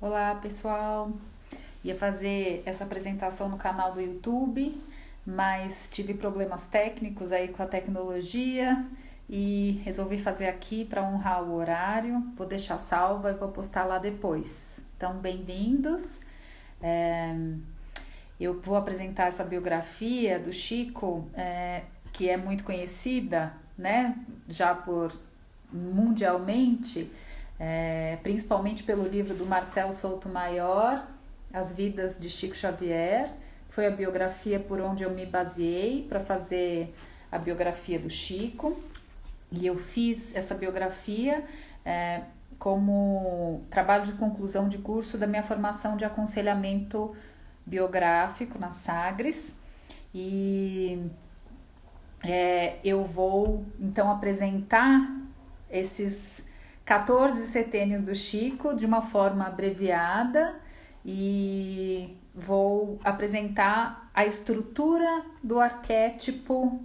Olá, pessoal. Ia fazer essa apresentação no canal do YouTube, mas tive problemas técnicos aí com a tecnologia e resolvi fazer aqui para honrar o horário. Vou deixar salva e vou postar lá depois. Então, bem-vindos. É, eu vou apresentar essa biografia do Chico, que é muito conhecida, né? Já por mundialmente, principalmente pelo livro do Marcel Souto-Maior, As Vidas de Chico Xavier, que foi a biografia por onde eu me baseei para fazer a biografia do Chico. E eu fiz essa biografia como trabalho de conclusão de curso da minha formação de aconselhamento biográfico na Sagres. E eu vou então apresentar esses 14 setênios do Chico de uma forma abreviada e vou apresentar a estrutura do arquétipo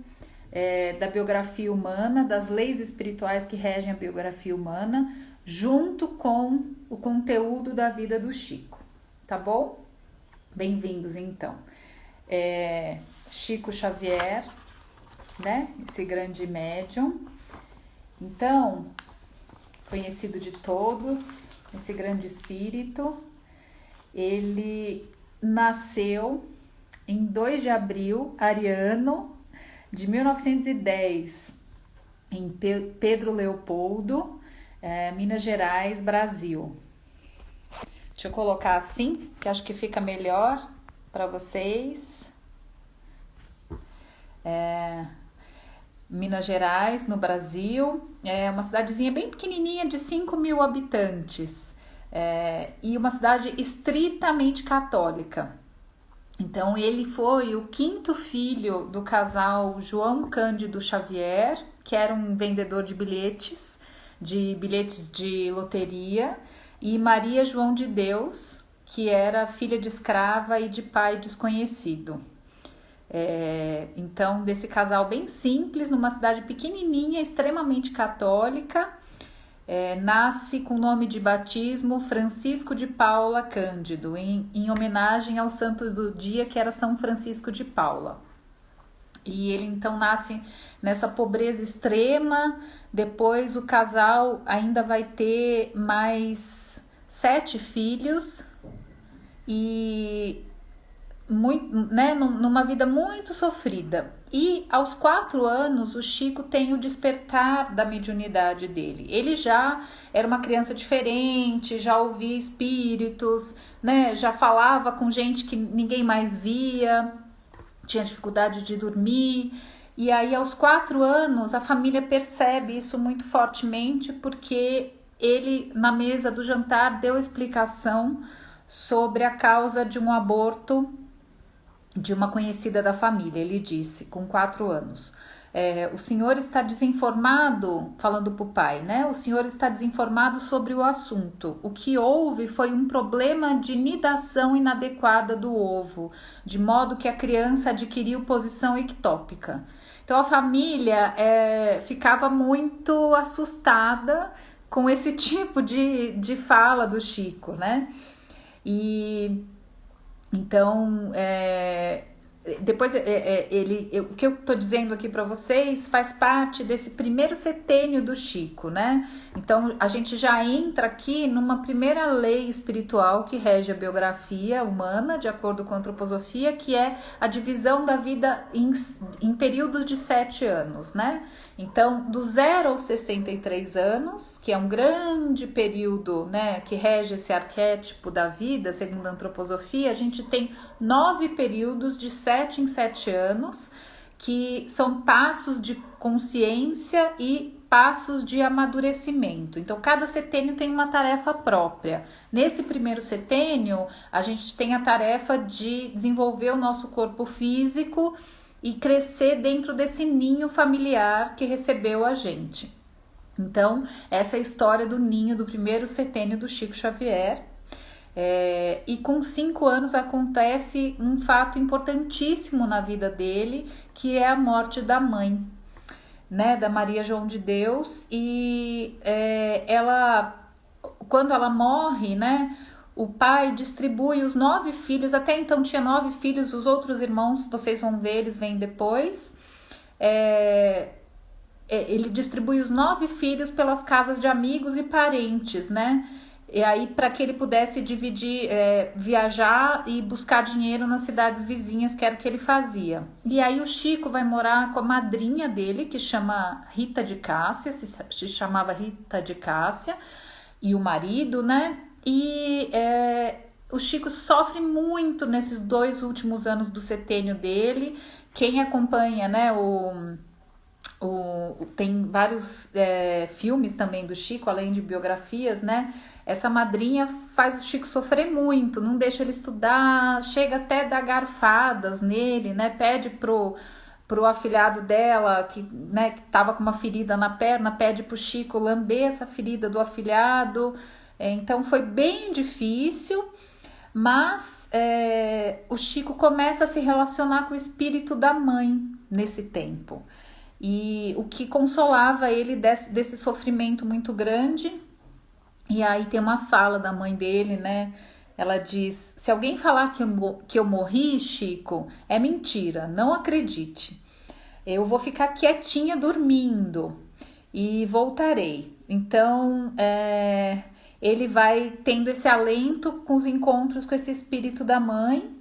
da biografia humana, das leis espirituais que regem a biografia humana, junto com o conteúdo da vida do Chico, tá bom? Bem-vindos então. Chico Xavier, né? Esse grande médium. Então, conhecido de todos, esse grande espírito, ele nasceu em 2 de abril, ariano, de 1910, em Pedro Leopoldo, Minas Gerais, Brasil. Deixa eu colocar assim, que acho que fica melhor para vocês. Minas Gerais, no Brasil, é uma cidadezinha bem pequenininha de 5.000 habitantes, e uma cidade estritamente católica. Então ele foi o 5º filho do casal João Cândido Xavier, que era um vendedor de bilhetes de loteria, e Maria João de Deus, que era filha de escrava e de pai desconhecido. Então, desse casal bem simples, numa cidade pequenininha, extremamente católica, nasce com o nome de batismo Francisco de Paula Cândido, em homenagem ao santo do dia, que era São Francisco de Paula. E ele então nasce nessa pobreza extrema. Depois o casal ainda vai ter mais 7 filhos e muito, né, numa vida muito sofrida. E aos 4 anos o Chico tem o despertar da mediunidade dele. Ele já era uma criança diferente, já ouvia espíritos, né, já falava com gente que ninguém mais via, tinha dificuldade de dormir. E aí aos 4 anos a família percebe isso muito fortemente, porque ele, na mesa do jantar, deu explicação sobre a causa de um aborto de uma conhecida da família. Ele disse, com 4 anos, o senhor está desinformado, falando para o pai, né? O senhor está desinformado sobre o assunto. O que houve foi um problema de nidação inadequada do ovo, de modo que a criança adquiriu posição ectópica. Então a família ficava muito assustada com esse tipo de fala do Chico, né? E então, depois o que eu estou dizendo aqui para vocês faz parte desse primeiro setênio do Chico, né? Então a gente já entra aqui numa primeira lei espiritual que rege a biografia humana, de acordo com a antroposofia, que é a divisão da vida em períodos de 7 anos, né? Então, do 0 aos 63 anos, que é um grande período, né, que rege esse arquétipo da vida, segundo a antroposofia, a gente tem 9 períodos de 7 em 7 anos, que são passos de consciência e passos de amadurecimento. Então, cada setênio tem uma tarefa própria. Nesse primeiro setênio, a gente tem a tarefa de desenvolver o nosso corpo físico e crescer dentro desse ninho familiar que recebeu a gente. Então, essa é a história do ninho do primeiro setênio do Chico Xavier. E com 5 anos acontece um fato importantíssimo na vida dele, que é a morte da mãe, né, da Maria João de Deus. E ela, quando ela morre, né, o pai distribui os 9 filhos, até então tinha 9 filhos, os outros irmãos, vocês vão ver, eles vêm depois. Ele distribui os 9 filhos pelas casas de amigos e parentes, né? E aí, para que ele pudesse dividir, viajar e buscar dinheiro nas cidades vizinhas, que era o que ele fazia. E aí o Chico vai morar com a madrinha dele, que chama Rita de Cássia, se chamava Rita de Cássia, e o marido, né? E o Chico sofre muito nesses 2 últimos anos do setênio dele. Quem acompanha, né, tem vários filmes também do Chico, além de biografias, né? Essa madrinha faz o Chico sofrer muito, não deixa ele estudar, chega até a dar garfadas nele, né? Pede pro afilhado dela, que tava com uma ferida na perna, pede pro Chico lamber essa ferida do afilhado. Então foi bem difícil, mas o Chico começa a se relacionar com o espírito da mãe nesse tempo. E o que consolava ele desse sofrimento muito grande. E aí tem uma fala da mãe dele, né? Ela diz: se alguém falar que eu morri, Chico, é mentira, não acredite. Eu vou ficar quietinha dormindo e voltarei. Então, ele vai tendo esse alento com os encontros com esse espírito da mãe.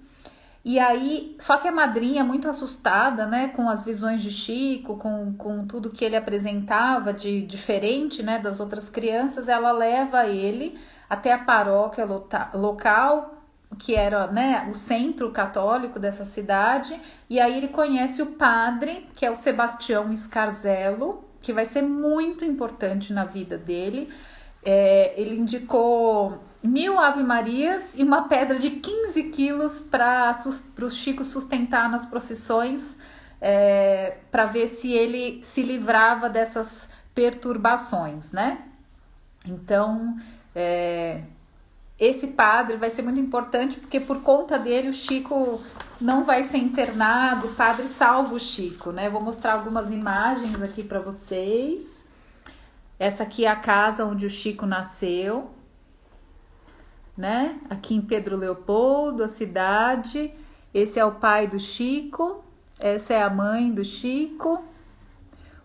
E aí, só que a madrinha, muito assustada, né, com as visões de Chico, com tudo que ele apresentava de diferente, né, das outras crianças, ela leva ele até a paróquia local, que era, né, o centro católico dessa cidade, e aí ele conhece o padre, que é o Sebastião Scarzello, que vai ser muito importante na vida dele. Ele indicou 1000 Ave-Marias e uma pedra de 15 quilos para o Chico sustentar nas procissões, para ver se ele se livrava dessas perturbações, né? Então, esse padre vai ser muito importante, porque por conta dele o Chico não vai ser internado, o padre salva o Chico, né? Vou mostrar algumas imagens aqui para vocês. Essa aqui é a casa onde o Chico nasceu, né? Aqui em Pedro Leopoldo, a cidade. Esse é o pai do Chico, essa é a mãe do Chico,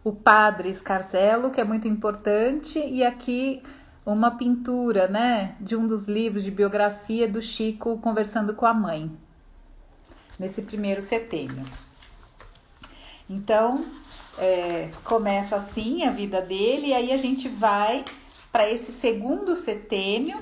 o padre Scarzello, que é muito importante, e aqui uma pintura, né, de um dos livros de biografia do Chico conversando com a mãe, nesse primeiro setênio. Então, começa assim a vida dele, e aí a gente vai para esse segundo setênio,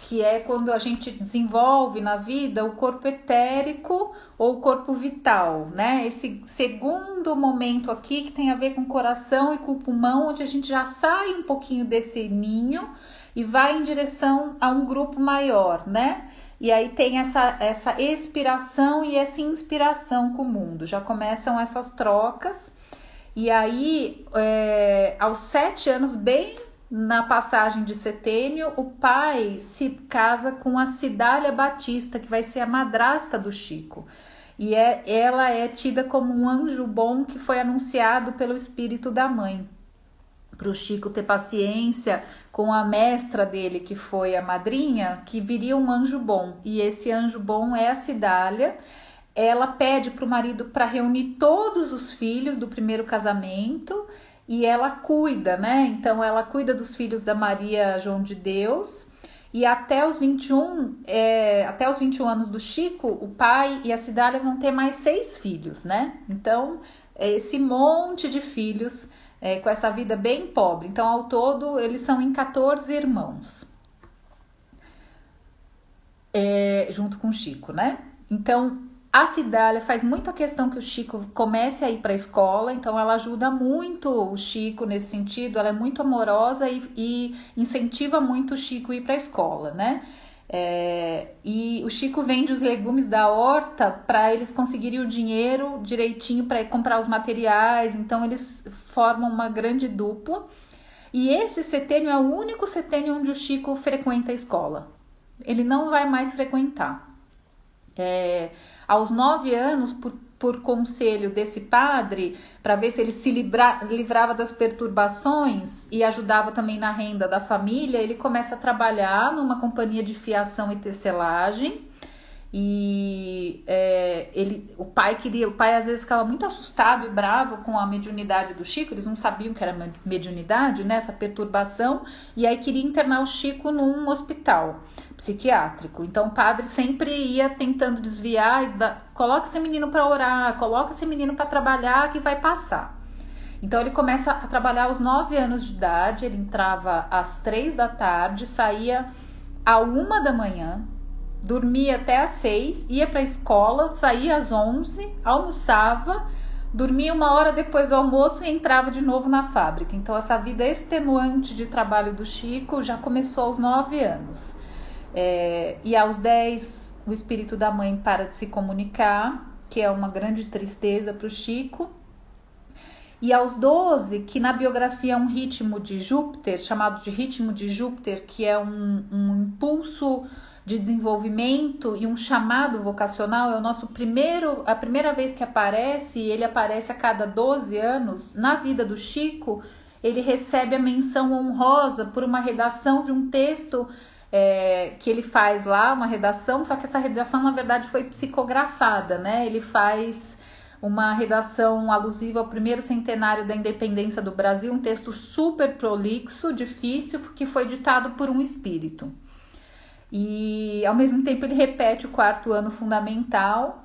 que é quando a gente desenvolve na vida o corpo etérico ou o corpo vital, né? Esse segundo momento aqui que tem a ver com o coração e com o pulmão, onde a gente já sai um pouquinho desse ninho e vai em direção a um grupo maior, né? E aí tem essa expiração e essa inspiração com o mundo. Já começam essas trocas. E aí, aos 7 anos, bem na passagem de setênio, o pai se casa com a Cidália Batista, que vai ser a madrasta do Chico. E ela é tida como um anjo bom que foi anunciado pelo espírito da mãe. Para o Chico ter paciência com a mestra dele, que foi a madrinha, que viria um anjo bom. E esse anjo bom é a Cidália. Ela pede para o marido para reunir todos os filhos do primeiro casamento e ela cuida, né? Então ela cuida dos filhos da Maria João de Deus. E até os 21 anos do Chico, o pai e a Cidália vão ter mais 6 filhos, né? Então, esse monte de filhos com essa vida bem pobre. Então, ao todo, eles são em 14 irmãos, junto com o Chico, né? Então, a Cidália faz muita questão que o Chico comece a ir para a escola, então ela ajuda muito o Chico nesse sentido, ela é muito amorosa e incentiva muito o Chico a ir para a escola, né? E o Chico vende os legumes da horta para eles conseguirem o dinheiro direitinho para comprar os materiais, então eles formam uma grande dupla. E esse setênio é o único setênio onde o Chico frequenta a escola, ele não vai mais frequentar. Aos 9 anos, por conselho desse padre, para ver se ele se livrava das perturbações e ajudava também na renda da família, ele começa a trabalhar numa companhia de fiação e tecelagem. E o pai às vezes ficava muito assustado e bravo com a mediunidade do Chico. Eles não sabiam que era mediunidade, né, essa perturbação, e aí queria internar o Chico num hospital psiquiátrico. Então o padre sempre ia tentando desviar e coloca esse menino para orar, coloca esse menino para trabalhar que vai passar. Então ele começa a trabalhar aos 9 anos de idade. Ele entrava às 3 da tarde, saía à 1 da manhã, dormia até às 6, ia para a escola, saía às 11, almoçava, dormia 1 hora depois do almoço e entrava de novo na fábrica. Então essa vida extenuante de trabalho do Chico já começou aos 9 anos. E aos 10 o espírito da mãe para de se comunicar, que é uma grande tristeza para o Chico. E aos 12, que na biografia é um ritmo de Júpiter, chamado de ritmo de Júpiter, que é um impulso de desenvolvimento e um chamado vocacional, é o nosso a primeira vez que aparece, e ele aparece a cada 12 anos. Na vida do Chico, ele recebe a menção honrosa por uma redação de um texto que ele faz lá, uma redação, só que essa redação na verdade foi psicografada, né? Ele faz uma redação alusiva ao primeiro centenário da independência do Brasil, um texto super prolixo, difícil, que foi ditado por um espírito. E ao mesmo tempo ele repete o 4º ano fundamental,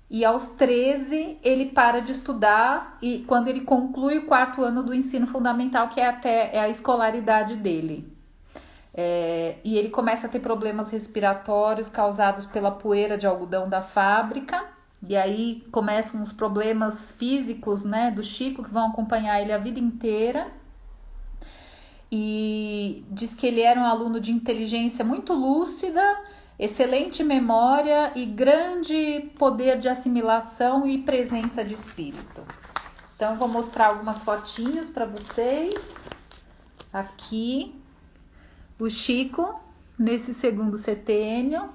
e aos 13 ele para de estudar, e quando ele conclui o 4º ano do ensino fundamental, que é a escolaridade dele. E ele começa a ter problemas respiratórios causados pela poeira de algodão da fábrica, e aí começam os problemas físicos, né, do Chico, que vão acompanhar ele a vida inteira. E diz que ele era um aluno de inteligência muito lúcida, excelente memória e grande poder de assimilação e presença de espírito. Então eu vou mostrar algumas fotinhos para vocês. Aqui o Chico nesse 2º setênio,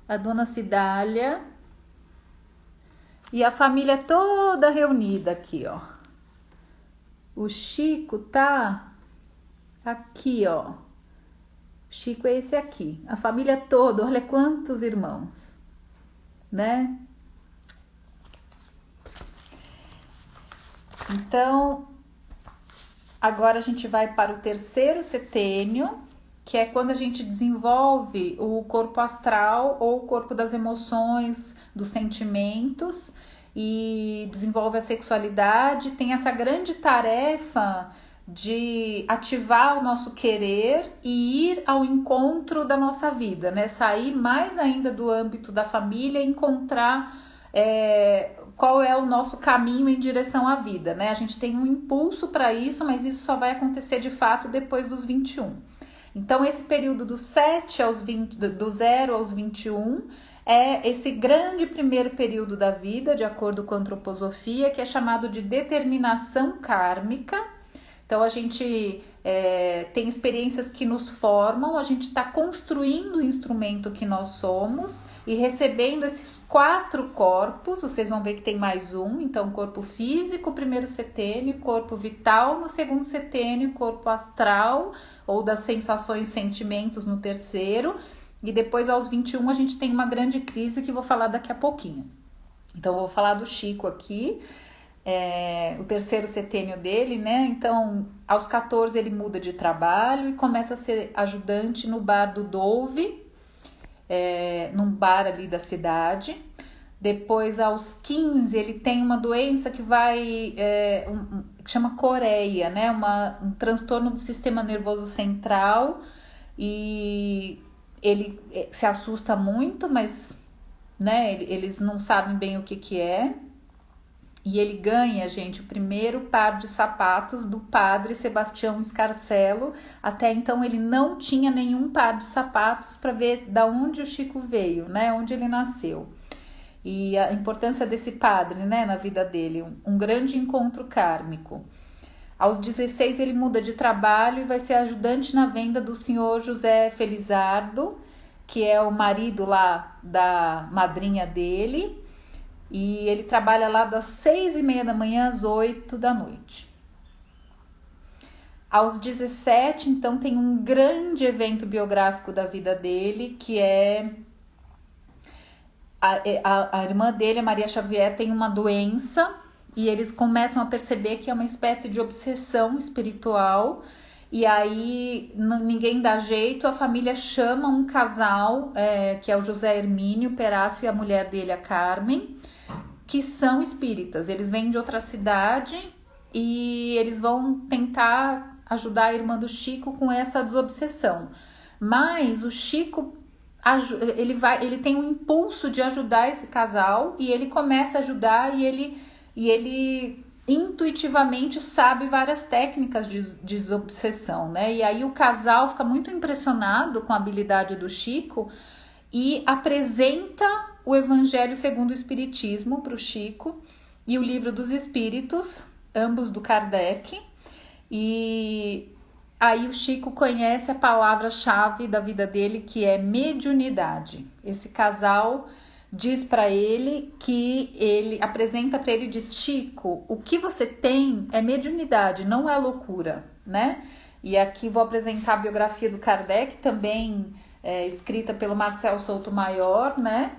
a dona Cidália e a família toda reunida aqui, ó. O Chico tá aqui, ó. O Chico é esse aqui. A família toda, olha quantos irmãos, né? Então, agora a gente vai para o 3º setênio, que é quando a gente desenvolve o corpo astral ou o corpo das emoções, dos sentimentos, e desenvolve a sexualidade. Tem essa grande tarefa de ativar o nosso querer e ir ao encontro da nossa vida, né? Sair mais ainda do âmbito da família e encontrar qual é o nosso caminho em direção à vida, né? A gente tem um impulso para isso, mas isso só vai acontecer de fato depois dos 21. Então esse período do 0 aos 21 é esse grande primeiro período da vida, de acordo com a antroposofia, que é chamado de determinação kármica. Então a gente tem experiências que nos formam, a gente está construindo o instrumento que nós somos e recebendo esses 4 corpos. Vocês vão ver que tem mais um, então corpo físico, 1º setênio, corpo vital no 2º setênio, corpo astral ou das sensações e sentimentos no 3º, e depois aos 21 a gente tem uma grande crise que eu vou falar daqui a pouquinho. Então eu vou falar do Chico aqui, o 3º setênio dele, né? Então aos 14 ele muda de trabalho e começa a ser ajudante no bar do Douve, num bar ali da cidade. Depois aos 15 ele tem uma doença que que chama coreia, né? Um transtorno do sistema nervoso central, e ele se assusta muito, mas, né, eles não sabem bem o que é. E ele ganha, gente, o primeiro par de sapatos do padre Sebastião Escarcelo. Até então ele não tinha nenhum par de sapatos, para ver da onde o Chico veio, né, onde ele nasceu. E a importância desse padre, né, na vida dele, um grande encontro kármico. Aos 16 ele muda de trabalho e vai ser ajudante na venda do senhor José Felizardo, que é o marido lá da madrinha dele. E ele trabalha lá das 6h30 da manhã às 8 da noite. Aos 17, então, tem um grande evento biográfico da vida dele, que é a irmã dele, a Maria Xavier, tem uma doença e eles começam a perceber que é uma espécie de obsessão espiritual. E aí ninguém dá jeito, a família chama um casal, que é o José Hermínio Perácio e a mulher dele, a Carmen, que são espíritas. Eles vêm de outra cidade e eles vão tentar ajudar a irmã do Chico com essa desobsessão. Mas o Chico, ele tem um impulso de ajudar esse casal e ele começa a ajudar e ele intuitivamente sabe várias técnicas de desobsessão, né? E aí o casal fica muito impressionado com a habilidade do Chico e apresenta o Evangelho segundo o Espiritismo para o Chico e o Livro dos Espíritos, ambos do Kardec. E aí o Chico conhece a palavra-chave da vida dele, que é mediunidade. Esse casal diz para ele que ele apresenta para ele e diz: Chico, o que você tem é mediunidade, não é loucura, né? E aqui vou apresentar a biografia do Kardec, também escrita pelo Marcel Souto-Maior, né?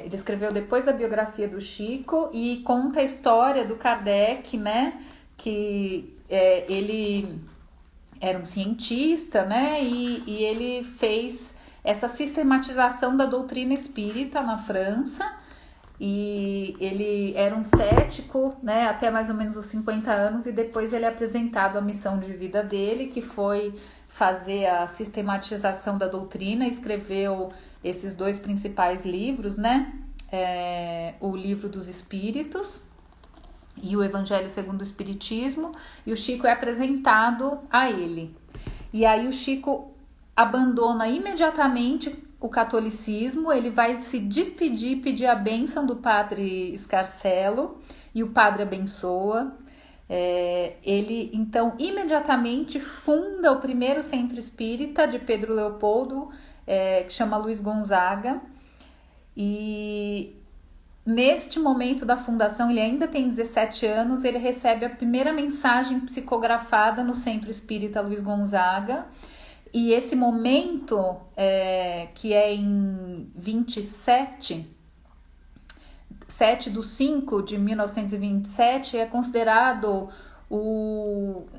Ele escreveu depois da biografia do Chico e conta a história do Kardec, né? Que ele era um cientista, né? E ele fez essa sistematização da doutrina espírita na França, e ele era um cético, né, até mais ou menos os 50 anos, e depois ele é apresentado a missão de vida dele, que foi fazer a sistematização da doutrina, escreveu esses 2 principais livros, né, o Livro dos Espíritos e o Evangelho segundo o Espiritismo, e o Chico é apresentado a ele. E aí o Chico abandona imediatamente o catolicismo, ele vai se despedir, pedir a bênção do padre Escarcelo, e o padre abençoa. Ele, então, imediatamente funda o primeiro centro espírita de Pedro Leopoldo, que chama Luiz Gonzaga, e neste momento da fundação, ele ainda tem 17 anos, ele recebe a primeira mensagem psicografada no centro espírita Luiz Gonzaga. E esse momento, que é em 7/5/1927, é considerado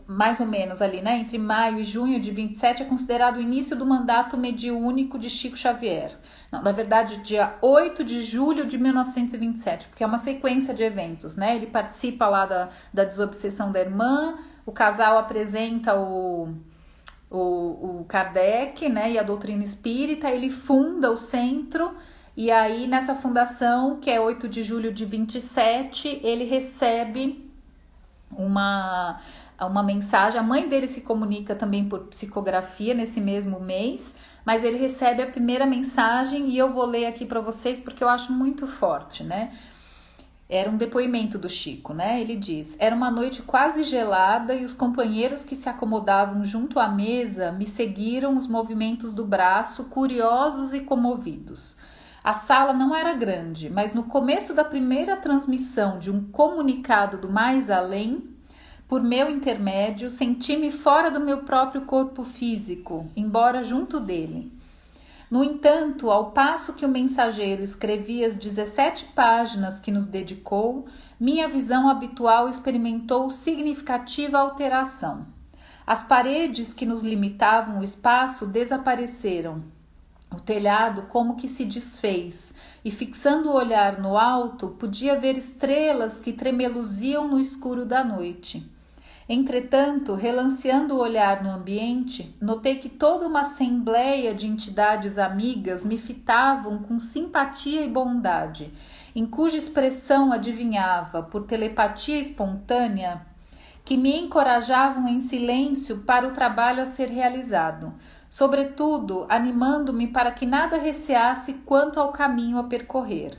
mais ou menos ali, né? Entre maio e junho de 27, é considerado o início do mandato mediúnico de Chico Xavier. Não, na verdade, dia 8 de julho de 1927, porque é uma sequência de eventos, né? Ele participa lá da desobsessão da irmã, o casal apresenta o Kardec, né, e a doutrina espírita, ele funda o centro, e aí nessa fundação, que é 8 de julho de 27, ele recebe uma mensagem. A mãe dele se comunica também por psicografia nesse mesmo mês, mas ele recebe a primeira mensagem, e eu vou ler aqui para vocês porque eu acho muito forte, né? Era um depoimento do Chico, né? Ele diz: era uma noite quase gelada e os companheiros que se acomodavam junto à mesa me seguiram os movimentos do braço, curiosos e comovidos. A sala não era grande, mas no começo da primeira transmissão de um comunicado do mais além, por meu intermédio, senti-me fora do meu próprio corpo físico, embora junto dele. No entanto, ao passo que o mensageiro escrevia as 17 páginas que nos dedicou, minha visão habitual experimentou significativa alteração. As paredes que nos limitavam o espaço desapareceram. O telhado como que se desfez, e fixando o olhar no alto, podia ver estrelas que tremeluziam no escuro da noite. Entretanto, relanceando o olhar no ambiente, notei que toda uma assembleia de entidades amigas me fitavam com simpatia e bondade, em cuja expressão adivinhava, por telepatia espontânea, que me encorajavam em silêncio para o trabalho a ser realizado, sobretudo animando-me para que nada receasse quanto ao caminho a percorrer.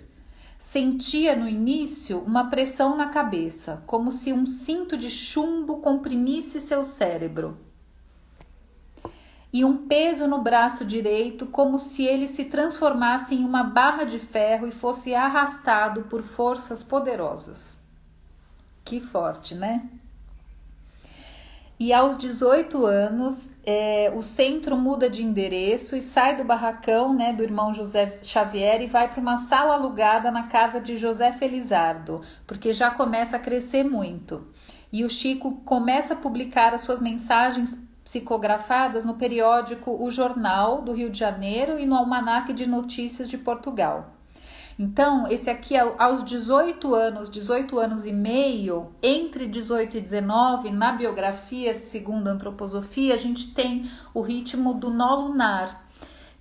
Sentia no início uma pressão na cabeça, como se um cinto de chumbo comprimisse seu cérebro. e um peso no braço direito, como se ele se transformasse em uma barra de ferro e fosse arrastado por forças poderosas. Que forte, né? E aos 18 anos, o centro muda de endereço e sai do barracão, né, do irmão José Xavier e vai para uma sala alugada na casa de José Felizardo, porque já começa a crescer muito. E o Chico começa a publicar as suas mensagens psicografadas no periódico O Jornal do Rio de Janeiro e no Almanaque de Notícias de Portugal. Então, esse aqui aos 18 anos e meio, entre 18 e 19, na biografia, segundo a antroposofia, a gente tem o ritmo do nó lunar,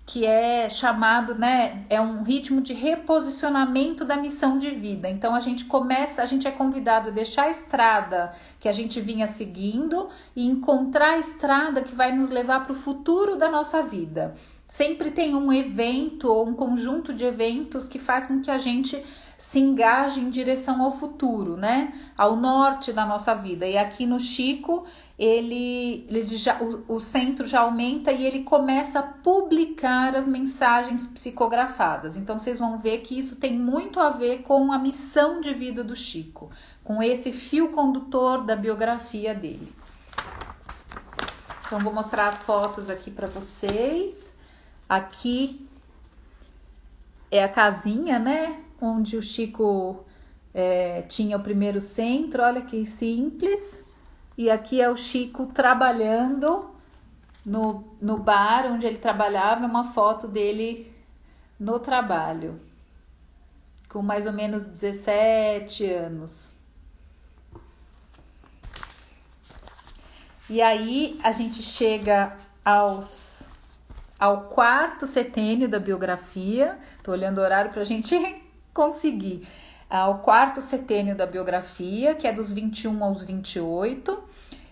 que é chamado, né, é um ritmo de reposicionamento da missão de vida. Então, a gente é convidado a deixar a estrada que a gente vinha seguindo e encontrar a estrada que vai nos levar para o futuro da nossa vida. Sempre tem um evento ou um conjunto de eventos que faz com que a gente se engaje em direção ao futuro, né? Ao norte da nossa vida. E aqui no Chico, o centro já aumenta e ele começa a publicar as mensagens psicografadas. Então, vocês vão ver que isso tem muito a ver com a missão de vida do Chico, com esse fio condutor da biografia dele. Então, vou mostrar as fotos aqui para vocês. Aqui é a casinha, né, onde o Chico tinha o primeiro centro, olha que simples. E aqui é o Chico trabalhando no bar onde ele trabalhava, uma foto dele no trabalho, com mais ou menos 17 anos. E aí a gente chega ao quarto setênio da biografia. Tô olhando o horário para a gente conseguir. Ao quarto setênio da biografia, que é dos 21 aos 28.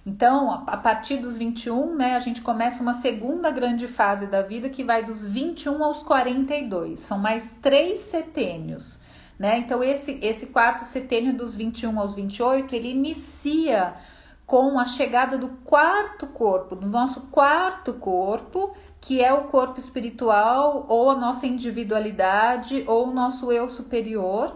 Então, a partir dos 21, né, a gente começa uma segunda grande fase da vida, que vai dos 21 aos 42. São mais 3 setênios, né? Então, esse quarto setênio dos 21 aos 28, ele inicia com a chegada do quarto corpo, do nosso quarto corpo, que é o corpo espiritual, ou a nossa individualidade, ou o nosso eu superior.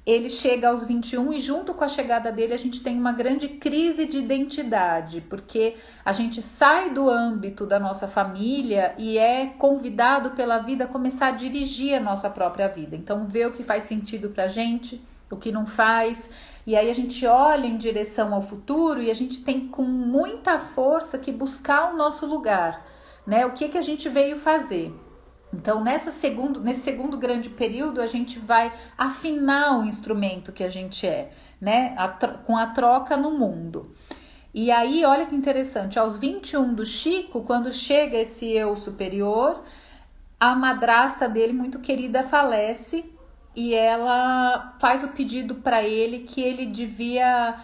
Ele chega aos 21 e junto com a chegada dele a gente tem uma grande crise de identidade, porque a gente sai do âmbito da nossa família e é convidado pela vida a começar a dirigir a nossa própria vida. Então, ver o que faz sentido pra gente, o que não faz, e aí a gente olha em direção ao futuro e a gente tem com muita força que buscar o nosso lugar, né? O que a gente veio fazer. Então, nesse segundo grande período, a gente vai afinar o instrumento que a gente é, né? Com a troca no mundo. E aí, olha que interessante, aos 21 do Chico, quando chega esse eu superior, a madrasta dele, muito querida, falece e ela faz o pedido para ele que ele devia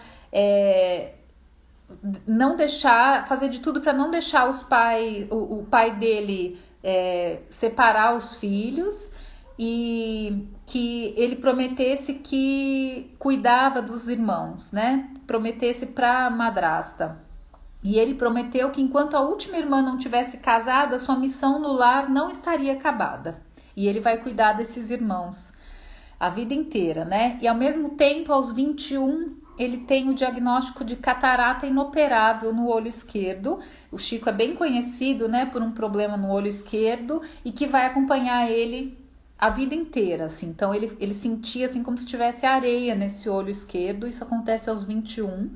não deixar, fazer de tudo para não deixar o pai dele separar os filhos, e que ele prometesse que cuidava dos irmãos, né? Prometesse para a madrasta. E ele prometeu que enquanto a última irmã não tivesse casado, a sua missão no lar não estaria acabada. E ele vai cuidar desses irmãos a vida inteira, né? E ao mesmo tempo, aos 21, ele tem o diagnóstico de catarata inoperável no olho esquerdo. O Chico é bem conhecido, né, por um problema no olho esquerdo e que vai acompanhar ele a vida inteira, assim. Então, ele sentia assim como se tivesse areia nesse olho esquerdo. Isso acontece aos 21.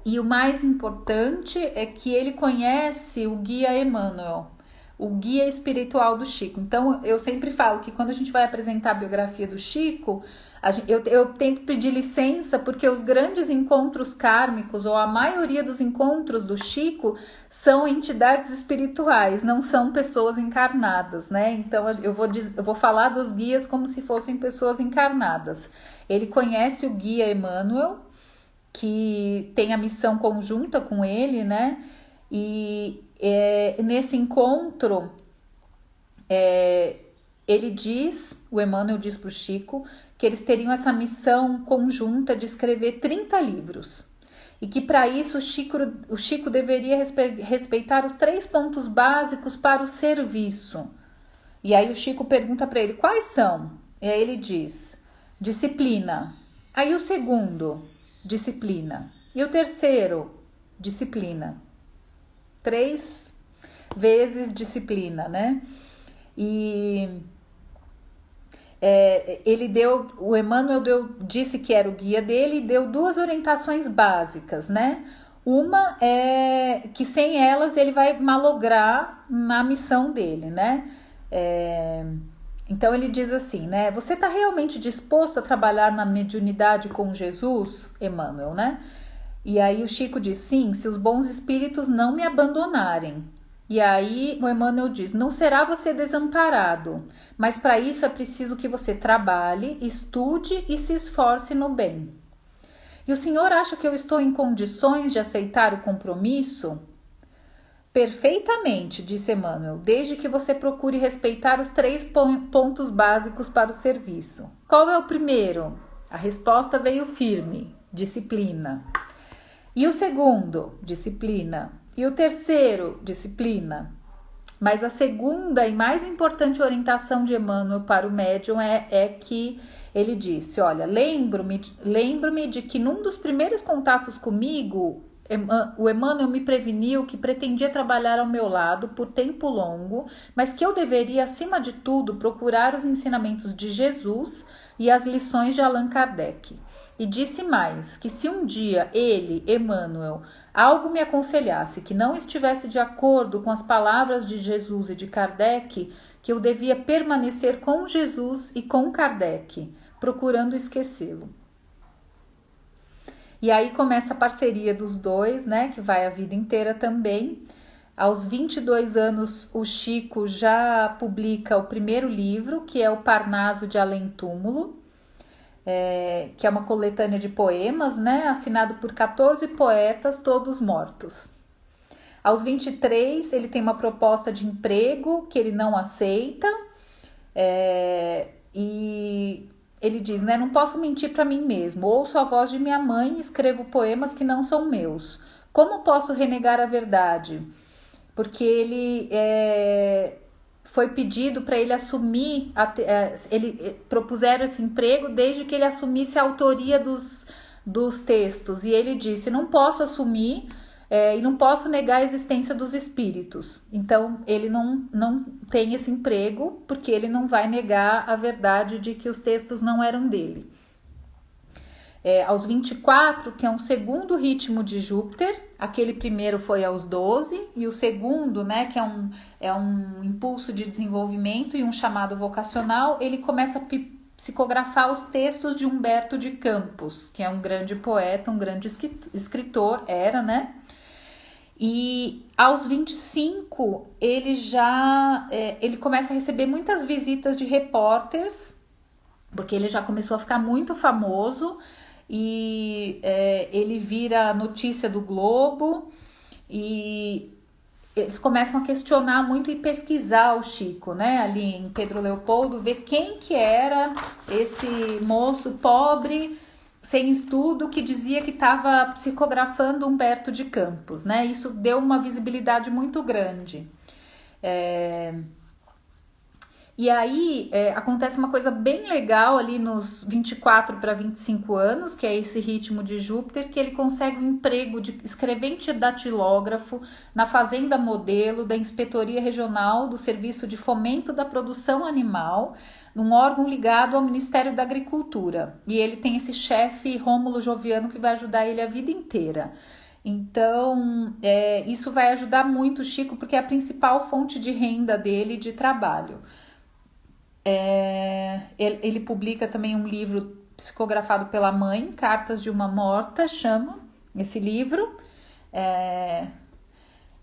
E o mais importante é que ele conhece o guia Emmanuel, o guia espiritual do Chico. Então, eu sempre falo que quando a gente vai apresentar a biografia do Chico, eu tenho que pedir licença, porque os grandes encontros kármicos, ou a maioria dos encontros do Chico, são entidades espirituais, não são pessoas encarnadas, né? Então, eu vou falar dos guias como se fossem pessoas encarnadas. Ele conhece o guia Emmanuel, que tem a missão conjunta com ele, né? E nesse encontro, o Emmanuel diz para o Chico que eles teriam essa missão conjunta de escrever 30 livros. e que para isso o Chico deveria respeitar os 3 pontos básicos para o serviço. E aí o Chico pergunta para ele, quais são? E aí ele diz, disciplina. Aí o segundo, disciplina. E o terceiro, disciplina. 3 vezes disciplina, né? E o Emmanuel disse que era o guia dele e deu 2 orientações básicas, né? Uma é que sem elas ele vai malograr na missão dele, né? Então ele diz assim, né? Você está realmente disposto a trabalhar na mediunidade com Jesus, Emmanuel, né? E aí o Chico diz, sim, se os bons espíritos não me abandonarem. E aí o Emmanuel diz, não será você desamparado, mas para isso é preciso que você trabalhe, estude e se esforce no bem. E o senhor acha que eu estou em condições de aceitar o compromisso? Perfeitamente, disse Emmanuel, desde que você procure respeitar os 3 pontos básicos para o serviço. Qual é o primeiro? A resposta veio firme, disciplina. E o segundo? Disciplina. E o terceiro? Disciplina. Mas a segunda e mais importante orientação de Emmanuel para o médium é que ele disse, olha, lembro-me de que num dos primeiros contatos comigo, o Emmanuel me preveniu que pretendia trabalhar ao meu lado por tempo longo, mas que eu deveria, acima de tudo, procurar os ensinamentos de Jesus e as lições de Allan Kardec. E disse mais, que se um dia ele, Emmanuel, algo me aconselhasse que não estivesse de acordo com as palavras de Jesus e de Kardec, que eu devia permanecer com Jesus e com Kardec, procurando esquecê-lo. E aí começa a parceria dos dois, né, que vai a vida inteira também. Aos 22 anos, o Chico já publica o primeiro livro, que é o Parnaso de Além Túmulo, que é uma coletânea de poemas, né, assinado por 14 poetas, todos mortos. Aos 23, ele tem uma proposta de emprego que ele não aceita, e ele diz, né, não posso mentir para mim mesmo, ouço a voz de minha mãe e escrevo poemas que não são meus. Como posso renegar a verdade? Porque ele foi pedido para ele assumir, ele propuseram esse emprego desde que ele assumisse a autoria dos textos, e ele disse, não posso assumir e não posso negar a existência dos espíritos. Então ele não tem esse emprego porque ele não vai negar a verdade de que os textos não eram dele. Aos 24, que é um segundo ritmo de Júpiter, aquele primeiro foi aos 12, e o segundo, né, que é um impulso de desenvolvimento e um chamado vocacional, ele começa a psicografar os textos de Humberto de Campos, que é um grande poeta, um grande escritor, né? E aos 25, ele começa a receber muitas visitas de repórteres, porque ele já começou a ficar muito famoso, e ele vira notícia do Globo, e eles começam a questionar muito e pesquisar o Chico, né? Ali em Pedro Leopoldo, ver quem que era esse moço pobre, sem estudo, que dizia que estava psicografando Humberto de Campos, né? Isso deu uma visibilidade muito grande. E aí acontece uma coisa bem legal ali nos 24 para 25 anos, que é esse ritmo de Júpiter, que ele consegue um emprego de escrevente datilógrafo na Fazenda Modelo da Inspetoria Regional do Serviço de Fomento da Produção Animal, num órgão ligado ao Ministério da Agricultura. E ele tem esse chefe, Rômulo Joviano, que vai ajudar ele a vida inteira. Então, isso vai ajudar muito o Chico, porque é a principal fonte de renda dele de trabalho. Ele publica também um livro psicografado pela mãe, Cartas de uma Morta, chama esse livro.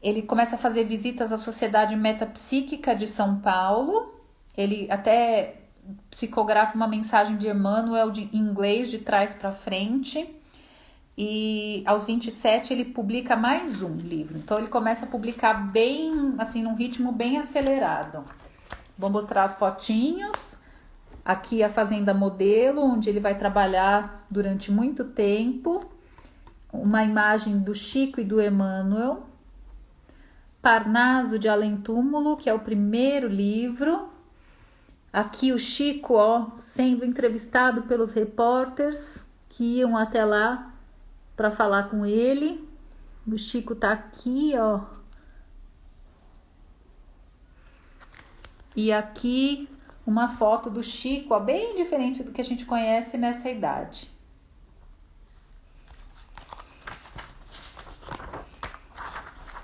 Ele começa a fazer visitas à Sociedade Metapsíquica de São Paulo. Ele até psicografa uma mensagem de Emmanuel em inglês de trás para frente. E aos 27 ele publica mais um livro. Então ele começa a publicar bem, assim, num ritmo bem acelerado. Vou mostrar as fotinhos. Aqui a Fazenda Modelo, onde ele vai trabalhar durante muito tempo. uma imagem do Chico e do Emmanuel. Parnaso de Além Túmulo, que é o primeiro livro. Aqui o Chico, sendo entrevistado pelos repórteres que iam até lá para falar com ele. O Chico tá aqui, E aqui uma foto do Chico, bem diferente do que a gente conhece nessa idade.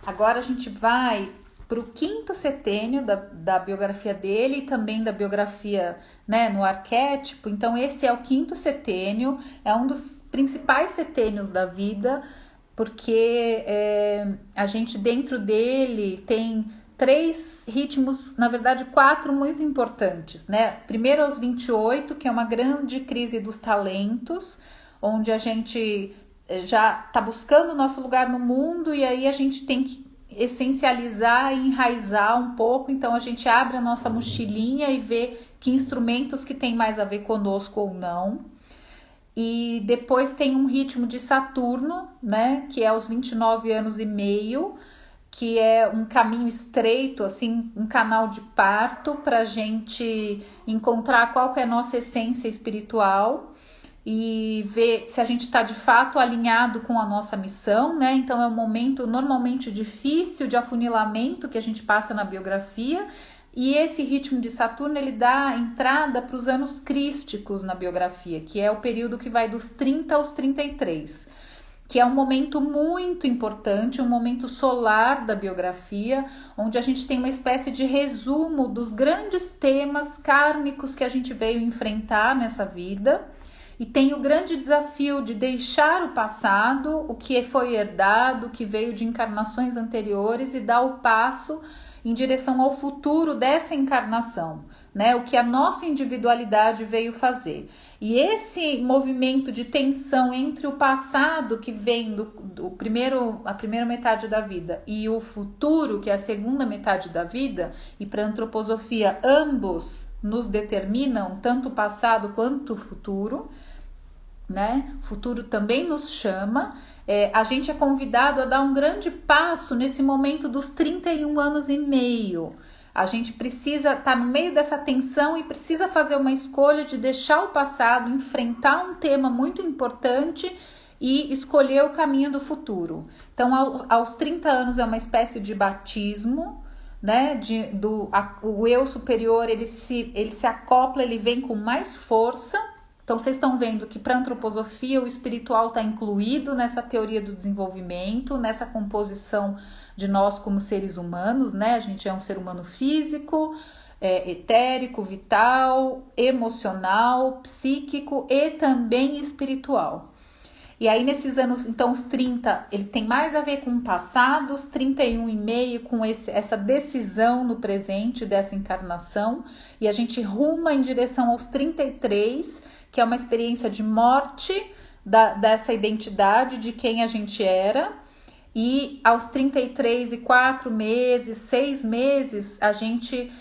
Agora a gente vai para o 5º setênio da biografia dele e também da biografia, né, no arquétipo. Então esse é o 5º setênio, é um dos principais setênios da vida, porque a gente dentro dele tem 3 ritmos, na verdade 4 muito importantes, né? Primeiro aos 28, que é uma grande crise dos talentos, onde a gente já está buscando o nosso lugar no mundo e aí a gente tem que essencializar e enraizar um pouco. Então a gente abre a nossa mochilinha e vê que instrumentos que tem mais a ver conosco ou não. E depois tem um ritmo de Saturno, né, que é aos 29 anos e meio, que é um caminho estreito, assim, um canal de parto para a gente encontrar qual que é a nossa essência espiritual e ver se a gente está de fato alinhado com a nossa missão, né? Então é um momento normalmente difícil de afunilamento que a gente passa na biografia, e esse ritmo de Saturno ele dá entrada para os anos crísticos na biografia, que é o período que vai dos 30 aos 33, que é um momento muito importante, um momento solar da biografia, onde a gente tem uma espécie de resumo dos grandes temas kármicos que a gente veio enfrentar nessa vida. E tem o grande desafio de deixar o passado, o que foi herdado, o que veio de encarnações anteriores, e dar o passo em direção ao futuro dessa encarnação, né? O que a nossa individualidade veio fazer. E esse movimento de tensão entre o passado, que vem a primeira metade da vida, e o futuro, que é a segunda metade da vida, e para a antroposofia ambos nos determinam, tanto o passado quanto o futuro, né? O futuro também nos chama. A gente é convidado a dar um grande passo nesse momento dos 31 anos e meio. A gente precisa estar no meio dessa tensão e precisa fazer uma escolha de deixar o passado, enfrentar um tema muito importante e escolher o caminho do futuro. Então, aos 30 anos é uma espécie de batismo, né? O eu superior, ele se acopla, ele vem com mais força. Então, vocês estão vendo que para a antroposofia o espiritual está incluído nessa teoria do desenvolvimento, nessa composição de nós como seres humanos, né? A gente é um ser humano físico, etérico, vital, emocional, psíquico e também espiritual. E aí nesses anos, então os 30, ele tem mais a ver com o passado, os 31 e meio com essa decisão no presente dessa encarnação, e a gente ruma em direção aos 33, que é uma experiência de morte dessa identidade de quem a gente era. E aos 33 e 4 meses, 6 meses, a gente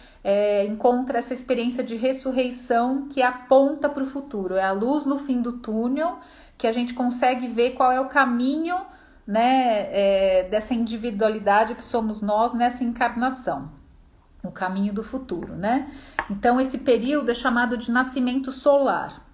encontra essa experiência de ressurreição que aponta para o futuro. É a luz no fim do túnel, que a gente consegue ver qual é o caminho, né, dessa individualidade que somos nós nessa encarnação. O caminho do futuro, né? Então esse período é chamado de nascimento solar.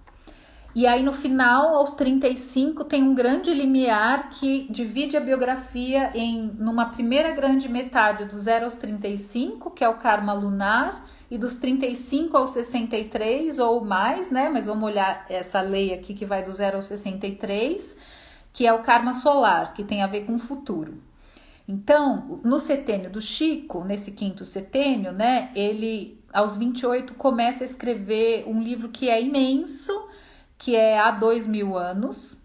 E aí no final, aos 35, tem um grande limiar que divide a biografia numa primeira grande metade do 0 aos 35, que é o karma lunar, e dos 35 aos 63 ou mais, né? Mas vamos olhar essa lei aqui que vai do 0 aos 63, que é o karma solar, que tem a ver com o futuro. Então, no setênio do Chico, nesse 5º setênio, né? Ele, aos 28, começa a escrever um livro que é imenso, que é Há 2000 anos,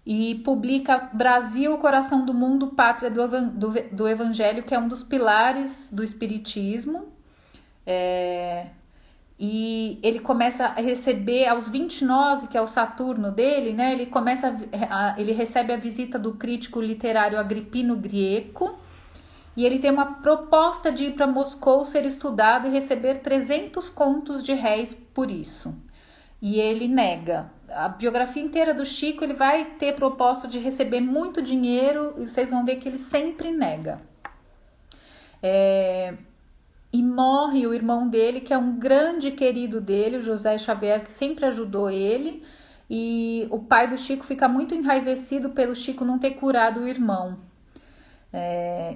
e publica Brasil, o Coração do Mundo, Pátria do Evangelho, que é um dos pilares do Espiritismo. E ele começa a receber aos 29, que é o Saturno dele, né? Ele recebe a visita do crítico literário Agripino Grieco, e ele tem uma proposta de ir para Moscou ser estudado e receber 300 contos de réis por isso. E ele nega. a biografia inteira do Chico, ele vai ter propósito de receber muito dinheiro e vocês vão ver que ele sempre nega. E morre o irmão dele, que é um grande querido dele, o José Xavier, que sempre ajudou ele. E o pai do Chico fica muito enraivecido pelo Chico não ter curado o irmão.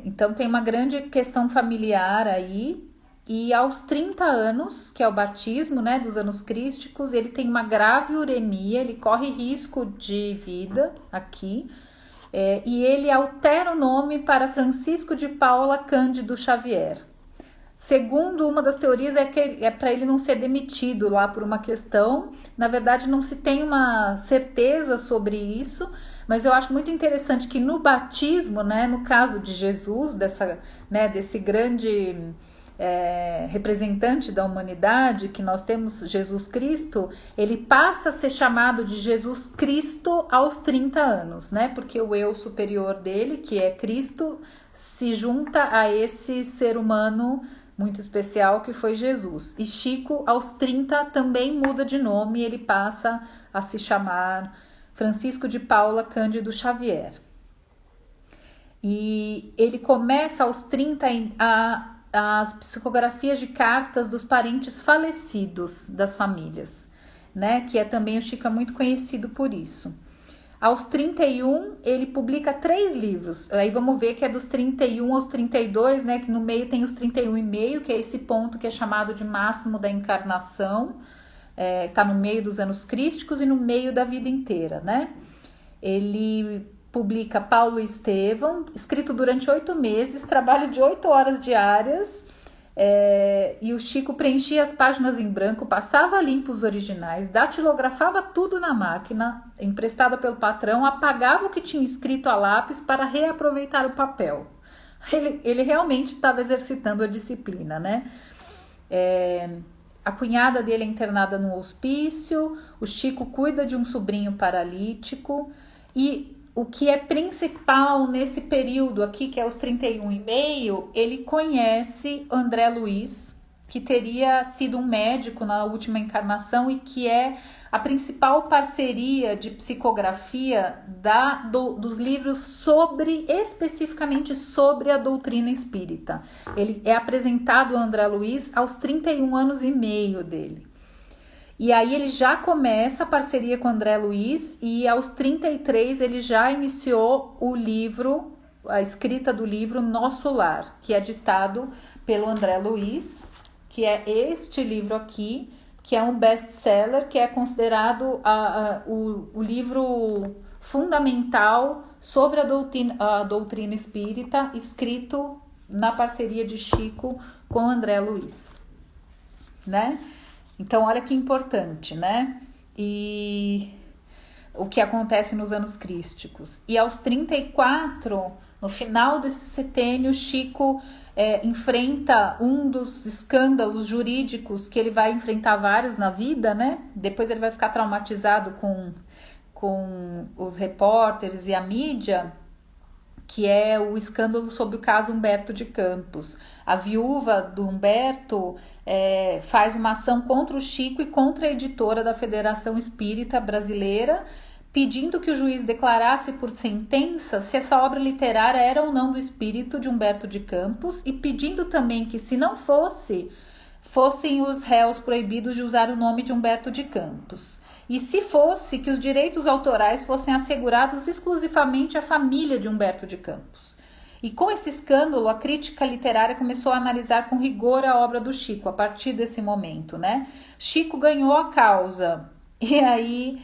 Então tem uma grande questão familiar aí. E aos 30 anos, que é o batismo, né, dos anos crísticos, ele tem uma grave uremia, ele corre risco de vida aqui. E ele altera o nome para Francisco de Paula Cândido Xavier. Segundo uma das teorias é que é para ele não ser demitido lá por uma questão. Na verdade não se tem uma certeza sobre isso, mas eu acho muito interessante que no batismo, né, no caso de Jesus, desse grande representante da humanidade que nós temos, Jesus Cristo, ele passa a ser chamado de Jesus Cristo aos 30 anos, né? Porque o eu superior dele, que é Cristo, se junta a esse ser humano muito especial que foi Jesus. E Chico, aos 30, também muda de nome, ele passa a se chamar Francisco de Paula Cândido Xavier. E ele começa aos 30 as psicografias de cartas dos parentes falecidos das famílias, né? Que também o Chico é muito conhecido por isso. Aos 31, ele publica 3 livros. Aí vamos ver que é dos 31 aos 32, né? Que no meio tem os 31,5, que é esse ponto que é chamado de máximo da encarnação. Tá no meio dos anos crísticos e no meio da vida inteira, né? Ele publica Paulo e Estevão, escrito durante 8 meses, trabalho de 8 horas diárias. E o Chico preenchia as páginas em branco, passava limpo os originais, datilografava tudo na máquina emprestada pelo patrão, apagava o que tinha escrito a lápis para reaproveitar o papel. Ele realmente estava exercitando a disciplina, né? A cunhada dele é internada no hospício, o Chico cuida de um sobrinho paralítico. E o que é principal nesse período aqui, que é os 31,5, ele conhece André Luiz, que teria sido um médico na última encarnação e que é a principal parceria de psicografia dos livros especificamente sobre a doutrina espírita. Ele é apresentado a André Luiz aos 31 anos e meio dele. E aí ele já começa a parceria com André Luiz e aos 33 ele já iniciou o livro, a escrita do livro Nosso Lar, que é ditado pelo André Luiz, que é este livro aqui, que é um best-seller, que é considerado o livro fundamental sobre a doutrina espírita, escrito na parceria de Chico com André Luiz, né? Então, olha que importante, né? E o que acontece nos anos crísticos. E aos 34, no final desse setênio, Chico enfrenta um dos escândalos jurídicos que ele vai enfrentar vários na vida, né? Depois ele vai ficar traumatizado com os repórteres e a mídia, que é o escândalo sobre o caso Humberto de Campos. A viúva do Humberto faz uma ação contra o Chico e contra a editora da Federação Espírita Brasileira, pedindo que o juiz declarasse por sentença se essa obra literária era ou não do espírito de Humberto de Campos e pedindo também que, se não fossem os réus proibidos de usar o nome de Humberto de Campos. E se fosse, que os direitos autorais fossem assegurados exclusivamente à família de Humberto de Campos. E com esse escândalo, a crítica literária começou a analisar com rigor a obra do Chico, a partir desse momento, né? Chico ganhou a causa, e aí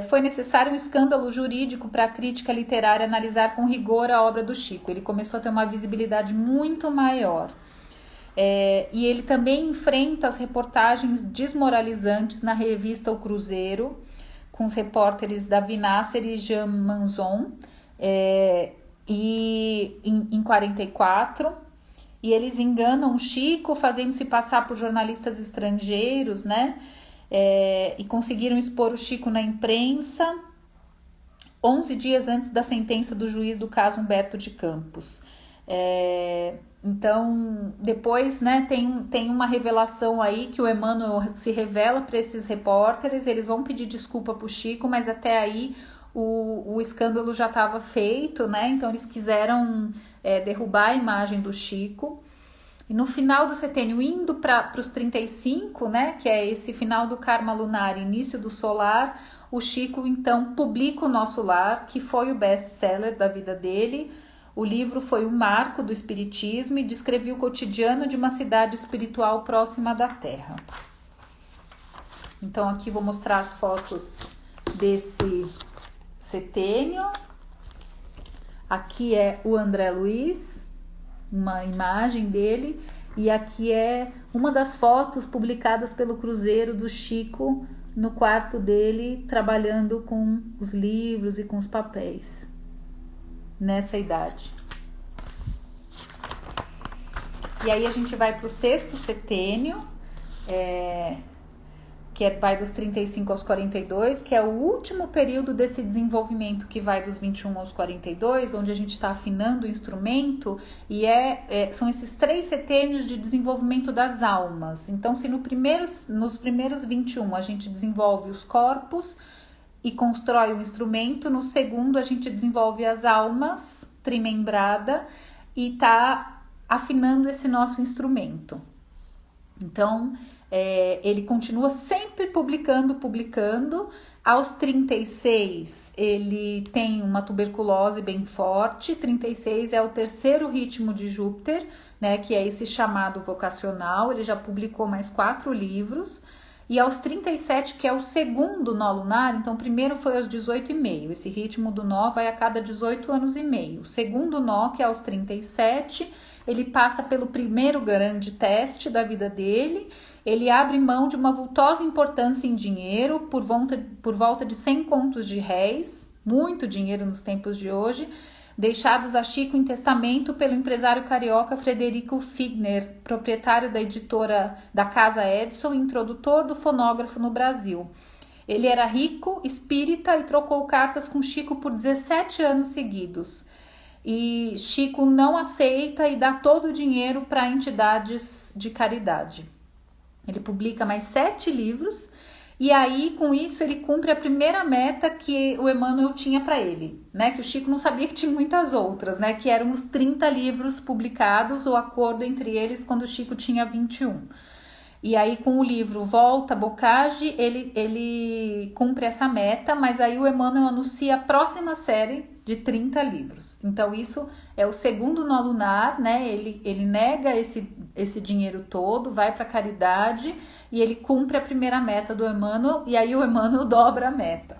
foi necessário um escândalo jurídico para a crítica literária analisar com rigor a obra do Chico. Ele começou a ter uma visibilidade muito maior. E ele também enfrenta as reportagens desmoralizantes na revista O Cruzeiro, com os repórteres Davi Nasser e Jean Manzon, em 44, e eles enganam o Chico, fazendo-se passar por jornalistas estrangeiros, né? E conseguiram expor o Chico na imprensa 11 dias antes da sentença do juiz do caso Humberto de Campos. Então, depois, né, tem uma revelação aí que o Emmanuel se revela para esses repórteres, eles vão pedir desculpa pro Chico, mas até aí o escândalo já estava feito, né? Então eles quiseram derrubar a imagem do Chico. E no final do setênio, indo para os 35, né, que é esse final do karma lunar, início do solar, o Chico então publica O Nosso Lar, que foi o best-seller da vida dele. O livro foi um marco do espiritismo e descrevia o cotidiano de uma cidade espiritual próxima da Terra. Então aqui vou mostrar as fotos desse setênio. Aqui é o André Luiz, uma imagem dele, e aqui é uma das fotos publicadas pelo Cruzeiro do Chico no quarto dele, trabalhando com os livros e com os papéis, nessa idade. E aí a gente vai para o sexto setênio, que vai dos 35 aos 42, que é o último período desse desenvolvimento que vai dos 21 aos 42, onde a gente está afinando o instrumento, e são esses 3 setênios de desenvolvimento das almas. Então, se nos primeiros 21 a gente desenvolve os corpos e constrói o instrumento, no segundo a gente desenvolve as almas, trimembrada, e está afinando esse nosso instrumento. Então, ele continua sempre publicando. Aos 36 ele tem uma tuberculose bem forte. 36 é o terceiro ritmo de Júpiter, né, que é esse chamado vocacional. Ele já publicou mais 4 livros. E aos 37, que é o segundo nó lunar, então o primeiro foi aos 18,5. Esse ritmo do nó vai a cada 18 anos e meio. O segundo nó, que é aos 37, ele passa pelo primeiro grande teste da vida dele. Ele abre mão de uma vultosa importância em dinheiro, por volta de 100 contos de réis, muito dinheiro nos tempos de hoje, deixados a Chico em testamento pelo empresário carioca Frederico Figner, proprietário da editora da Casa Edison e introdutor do fonógrafo no Brasil. Ele era rico, espírita e trocou cartas com Chico por 17 anos seguidos. E Chico não aceita e dá todo o dinheiro para entidades de caridade. Ele publica mais 7 livros e aí com isso ele cumpre a primeira meta que o Emmanuel tinha para ele, né? Que o Chico não sabia que tinha muitas outras, né? Que eram os 30 livros publicados, o acordo entre eles quando o Chico tinha 21. E aí com o livro Volta Bocage ele cumpre essa meta, mas aí o Emmanuel anuncia a próxima série de 30 livros. Então isso é o segundo nó lunar, né? Ele nega esse dinheiro todo, vai para caridade e ele cumpre a primeira meta do Emmanuel, e aí o Emmanuel dobra a meta.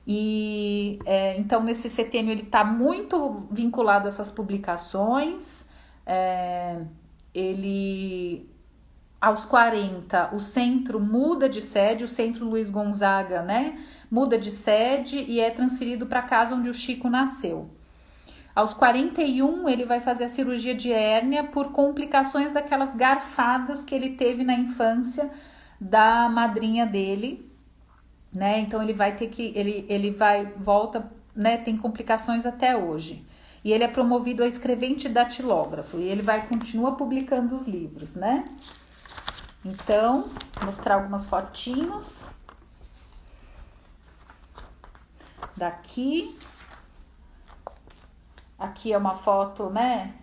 E então nesse setênio ele está muito vinculado a essas publicações. Ele, aos 40, o centro muda de sede, o Centro Luiz Gonzaga, né? Muda de sede e é transferido para a casa onde o Chico nasceu. Aos 41, ele vai fazer a cirurgia de hérnia por complicações daquelas garfadas que ele teve na infância da madrinha dele, né? Então ele vai ter que, volta, né? Tem complicações até hoje. E ele é promovido a escrevente datilógrafo e ele continua publicando os livros, né? Então, vou mostrar algumas fotinhos daqui. Aqui é uma foto, né,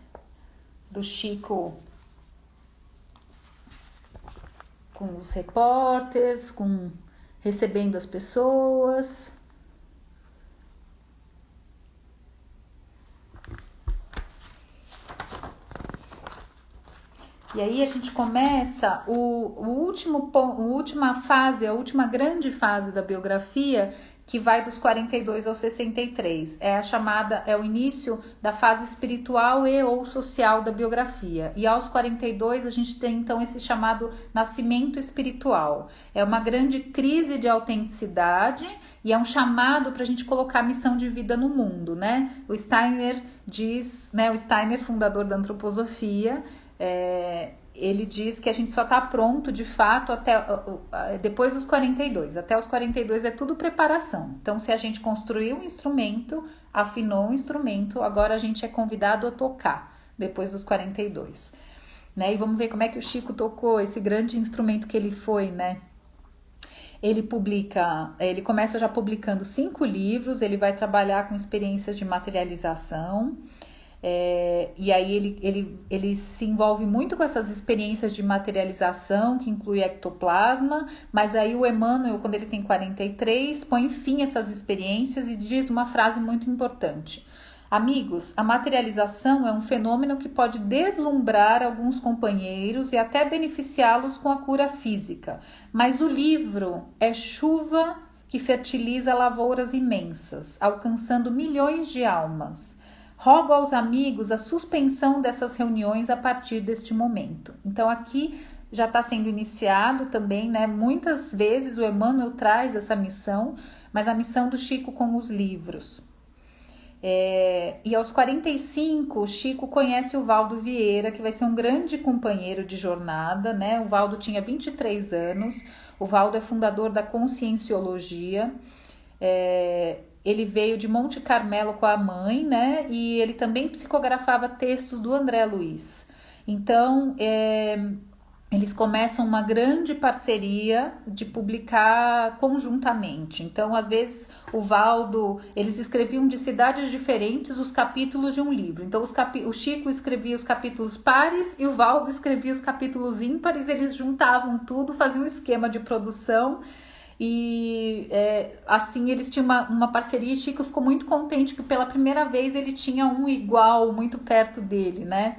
do Chico com os repórteres, recebendo as pessoas. E aí a gente começa a última grande fase da biografia, que vai dos 42 aos 63. É o início da fase espiritual e ou social da biografia. E aos 42 a gente tem então esse chamado nascimento espiritual. É uma grande crise de autenticidade e é um chamado para a gente colocar a missão de vida no mundo, né? O Steiner diz, né? O Steiner, fundador da antroposofia, ele diz que a gente só está pronto de fato até depois dos 42. Até os 42 é tudo preparação. Então, se a gente construiu um instrumento, afinou um instrumento, agora a gente é convidado a tocar depois dos 42. Né? E vamos ver como é que o Chico tocou esse grande instrumento que ele foi, né? Ele começa já publicando 5 livros, ele vai trabalhar com experiências de materialização. E aí ele se envolve muito com essas experiências de materialização, que inclui ectoplasma, mas aí o Emmanuel, quando ele tem 43, põe fim a essas experiências e diz uma frase muito importante. Amigos, a materialização é um fenômeno que pode deslumbrar alguns companheiros e até beneficiá-los com a cura física, mas o livro é chuva que fertiliza lavouras imensas, alcançando milhões de almas. Rogo aos amigos a suspensão dessas reuniões a partir deste momento. Então aqui já está sendo iniciado também, né? Muitas vezes o Emmanuel traz essa missão, mas a missão do Chico com os livros. E aos 45, o Chico conhece o Valdo Vieira, que vai ser um grande companheiro de jornada, né? O Valdo tinha 23 anos, o Valdo é fundador da Conscienciologia, ele veio de Monte Carmelo com a mãe, né? E ele também psicografava textos do André Luiz. Então, eles começam uma grande parceria de publicar conjuntamente. Então, às vezes, o Valdo, eles escreviam de cidades diferentes os capítulos de um livro. Então, o Chico escrevia os capítulos pares e o Valdo escrevia os capítulos ímpares. Eles juntavam tudo, faziam um esquema de produção. E assim eles tinham uma parceria, e Chico ficou muito contente que pela primeira vez ele tinha um igual muito perto dele, né?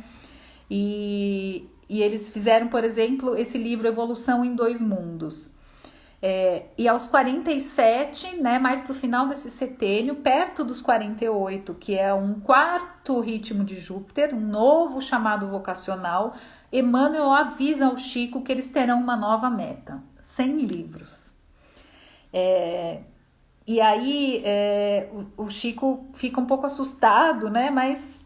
E eles fizeram, por exemplo, esse livro Evolução em Dois Mundos. E aos 47, né, mais para o final desse setênio, perto dos 48, que é um quarto ritmo de Júpiter, um novo chamado vocacional, Emmanuel avisa ao Chico que eles terão uma nova meta, 100 livros. E aí o Chico fica um pouco assustado, né? Mas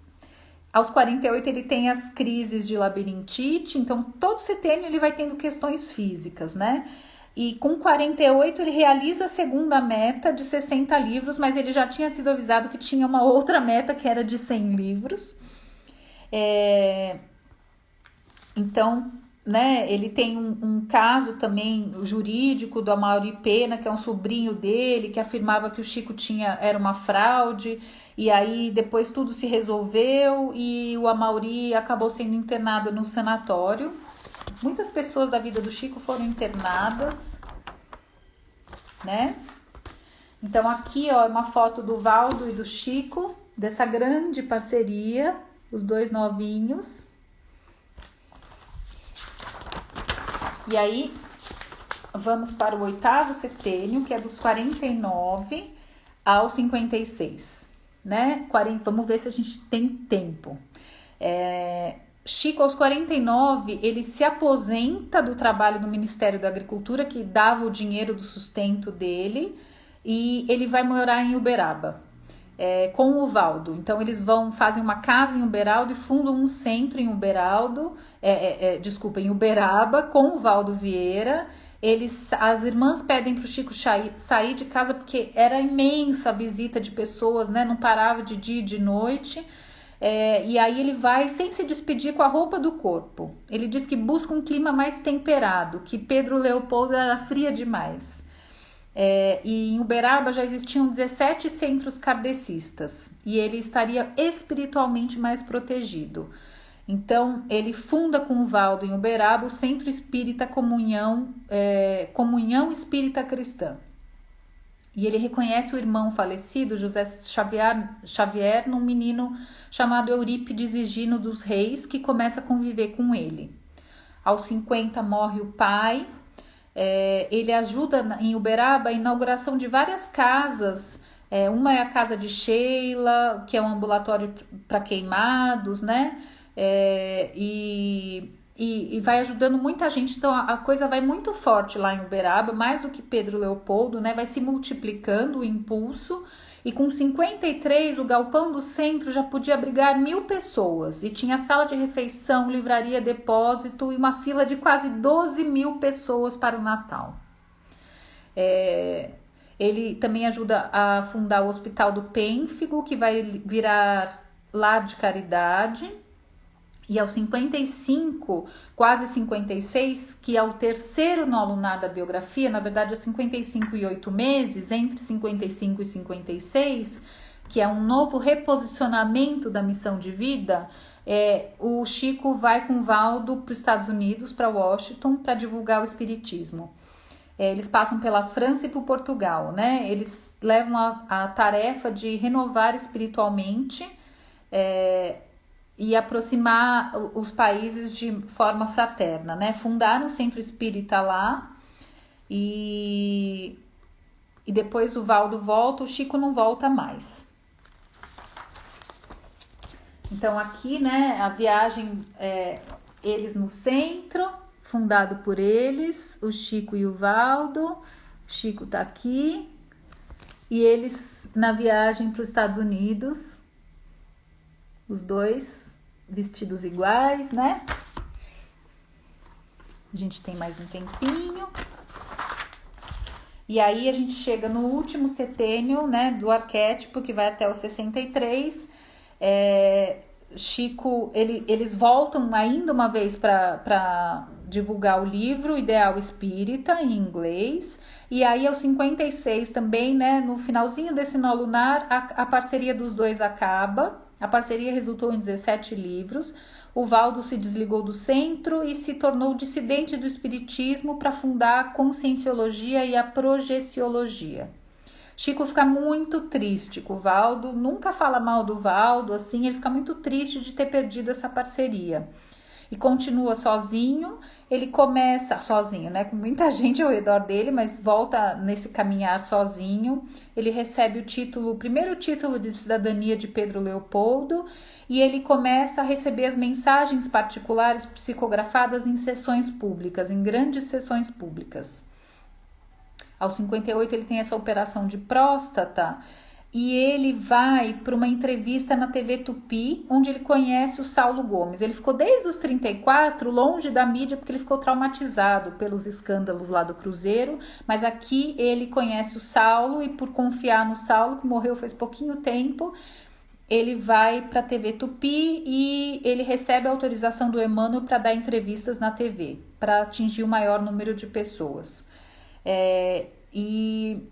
aos 48 ele tem as crises de labirintite, então todo setênio ele vai tendo questões físicas, né? E com 48 ele realiza a segunda meta de 60 livros, mas ele já tinha sido avisado que tinha uma outra meta que era de 100 livros. Então, né, ele tem um caso também jurídico do Amaury Pena, que é um sobrinho dele, que afirmava que o Chico era uma fraude, e aí depois tudo se resolveu e o Amaury acabou sendo internado no sanatório. Muitas pessoas da vida do Chico foram internadas, né? Então aqui, ó, é uma foto do Valdo e do Chico, dessa grande parceria, os dois novinhos. E aí, vamos para o 8º setênio, que é dos 49 aos 56, né? Vamos ver se a gente tem tempo. Chico, aos 49, ele se aposenta do trabalho no Ministério da Agricultura, que dava o dinheiro do sustento dele, e ele vai morar em Uberaba, com o Valdo. Então, eles fazem uma casa em Uberaldo e fundam um centro em em Uberaba, com o Valdo Vieira. As irmãs pedem para o Chico sair de casa, porque era imensa a visita de pessoas, né? Não parava de dia e de noite. E aí ele vai sem se despedir com a roupa do corpo. Ele diz que busca um clima mais temperado, que Pedro Leopoldo era fria demais. E em Uberaba já existiam 17 centros kardecistas e ele estaria espiritualmente mais protegido. Então ele funda com o Valdo em Uberaba o Centro Espírita Comunhão Espírita Cristã. E ele reconhece o irmão falecido, José Xavier, num menino chamado Eurípides Higino dos Reis, que começa a conviver com ele. Aos 50 morre o pai. Ele ajuda em Uberaba a inauguração de várias casas. Uma é a casa de Sheila, que é um ambulatório para queimados, né? E vai ajudando muita gente. Então a coisa vai muito forte lá em Uberaba, mais do que Pedro Leopoldo, né? Vai se multiplicando o impulso e com 53 o galpão do centro já podia abrigar 1.000 pessoas e tinha sala de refeição, livraria, depósito e uma fila de quase 12.000 pessoas para o Natal. Ele também ajuda a fundar o Hospital do Pênfigo, que vai virar lar de caridade. E aos 55, quase 56, que é o terceiro nó lunar da biografia, na verdade é 55 e 8 meses, entre 55 e 56, que é um novo reposicionamento da missão de vida, o Chico vai com o Valdo para os Estados Unidos, para Washington, para divulgar o espiritismo. Eles passam pela França e por Portugal, né? Eles levam a tarefa de renovar espiritualmente, e aproximar os países de forma fraterna, né? Fundaram o Centro Espírita lá e depois o Valdo volta, o Chico não volta mais. Então aqui, né, a viagem, eles no centro, fundado por eles, o Chico e o Valdo. O Chico tá aqui e eles na viagem para os Estados Unidos, os dois vestidos iguais, né? A gente tem mais um tempinho. E aí a gente chega no último setênio, né, do arquétipo, que vai até o 63. Chico, eles voltam ainda uma vez para divulgar o livro Ideal Espírita em inglês. E aí aos 56 também, né, no finalzinho desse nó lunar, a parceria dos dois acaba. A parceria resultou em 17 livros. O Valdo se desligou do centro e se tornou dissidente do espiritismo para fundar a conscienciologia e a projeciologia. Chico fica muito triste com o Valdo, nunca fala mal do Valdo, assim, ele fica muito triste de ter perdido essa parceria. E continua sozinho, ele começa sozinho, né, com muita gente ao redor dele, mas volta nesse caminhar sozinho. Ele recebe o primeiro título de cidadania de Pedro Leopoldo e ele começa a receber as mensagens particulares psicografadas em sessões públicas, em grandes sessões públicas. Aos 58 ele tem essa operação de próstata e ele vai para uma entrevista na TV Tupi, onde ele conhece o Saulo Gomes. Ele ficou desde os 34 longe da mídia porque ele ficou traumatizado pelos escândalos lá do Cruzeiro, mas aqui ele conhece o Saulo e por confiar no Saulo, que morreu faz pouquinho tempo, ele vai para a TV Tupi e ele recebe a autorização do Emmanuel para dar entrevistas na TV, para atingir o maior número de pessoas. E